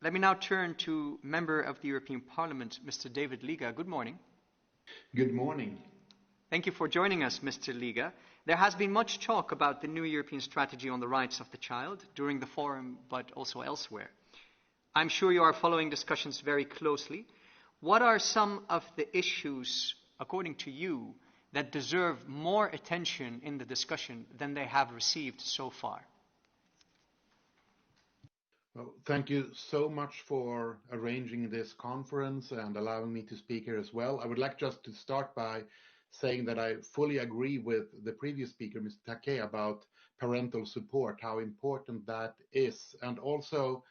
Let me now turn to Member of the European Parliament, Mr. David Liga. Good morning. Good morning. Thank you for joining us, Mr. Liga. There has been much talk about the new European strategy on the rights of the child during the forum, but also elsewhere. I'm sure you are following discussions very closely. What are some of the issues, according to you, that deserve more attention in the discussion than they have received so far? Well, thank you so much for arranging this conference and allowing me to speak here as well. I would like just to start by saying that I fully agree with the previous speaker, Mr. Takei, about parental support, how important that is. And also,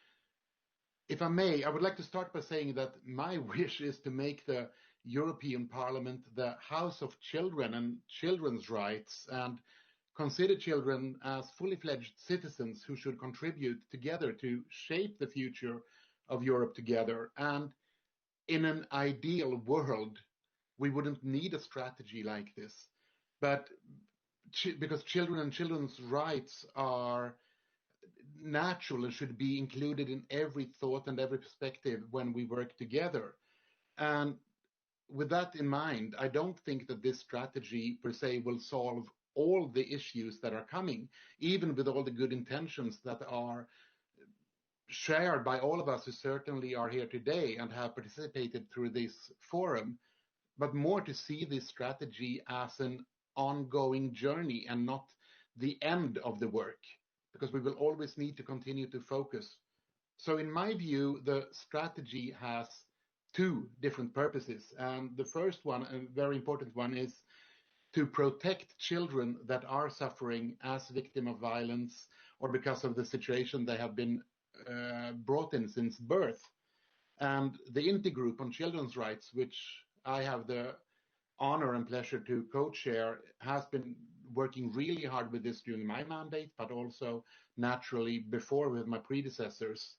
if I may, I would like to start by saying that my wish is to make the European Parliament the House of Children and children's rights, and consider children as fully fledged citizens who should contribute together to shape the future of Europe together. And in an ideal world, we wouldn't need a strategy like this. But because children and children's rights are natural and should be included in every thought and every perspective when we work together. And with that in mind, I don't think that this strategy per se will solve all the issues that are coming, even with all the good intentions that are shared by all of us who certainly are here today and have participated through this forum, but more to see this strategy as an ongoing journey and not the end of the work, because we will always need to continue to focus. So in my view, the strategy has two different purposes. And the first one, a very important one, is to protect children that are suffering as victim of violence or because of the situation they have been brought in since birth. And the Intergroup on Children's Rights, which I have the honor and pleasure to co-chair, has been working really hard with this during my mandate, but also naturally before with my predecessors.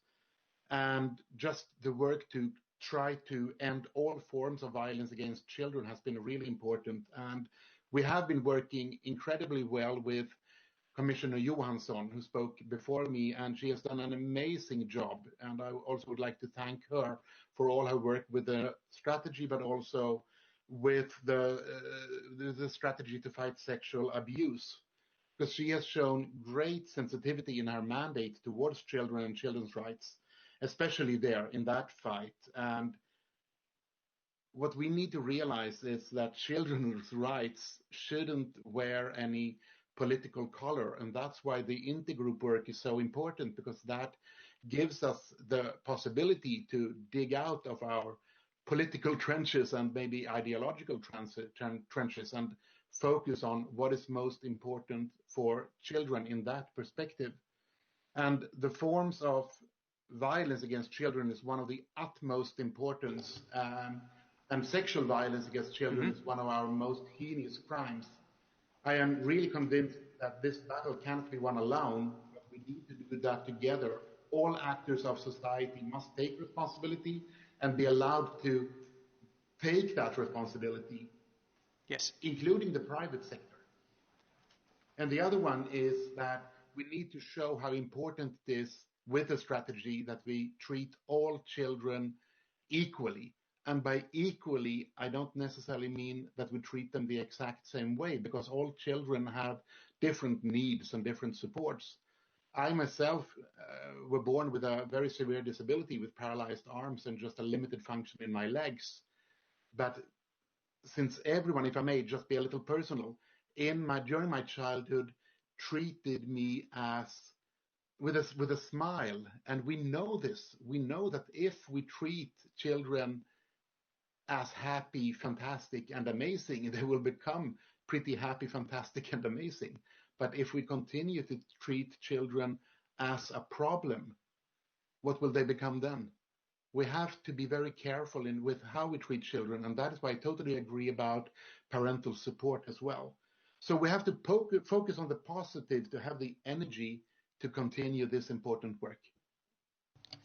And just the work to try to end all forms of violence against children has been really important. And we have been working incredibly well with Commissioner Johansson, who spoke before me, and she has done an amazing job. And I also would like to thank her for all her work with the strategy, but also with the strategy to fight sexual abuse, because she has shown great sensitivity in her mandate towards children and children's rights, especially there in that fight. And what we need to realize is that children's rights shouldn't wear any political color. And that's why the intergroup work is so important, because that gives us the possibility to dig out of our political trenches and maybe ideological trenches and focus on what is most important for children in that perspective. And the forms of violence against children is one of the utmost importance, and sexual violence against children is one of our most heinous crimes. I am really convinced that this battle cannot be won alone, but we need to do that together. All actors of society must take responsibility and be allowed to take that responsibility, yes, including the private sector. And the other one is that we need to show how important it is with a strategy that we treat all children equally. And by equally, I don't necessarily mean that we treat them the exact same way, because all children have different needs and different supports. I myself were born with a very severe disability with paralyzed arms and just a limited function in my legs. But since everyone, if I may just be a little personal, during my childhood treated me as with a smile, and we know this. We know that if we treat children as happy, fantastic, and amazing, they will become pretty happy, fantastic, and amazing. But if we continue to treat children as a problem, what will they become then? We have to be very careful with how we treat children, and that is why I totally agree about parental support as well. So we have to focus on the positive to have the energy to continue this important work.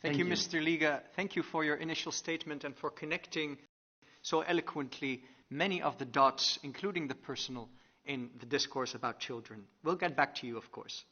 Thank you, Mr. Liga. Thank you for your initial statement and for connecting so eloquently many of the dots, including the personal, in the discourse about children. We'll get back to you, of course.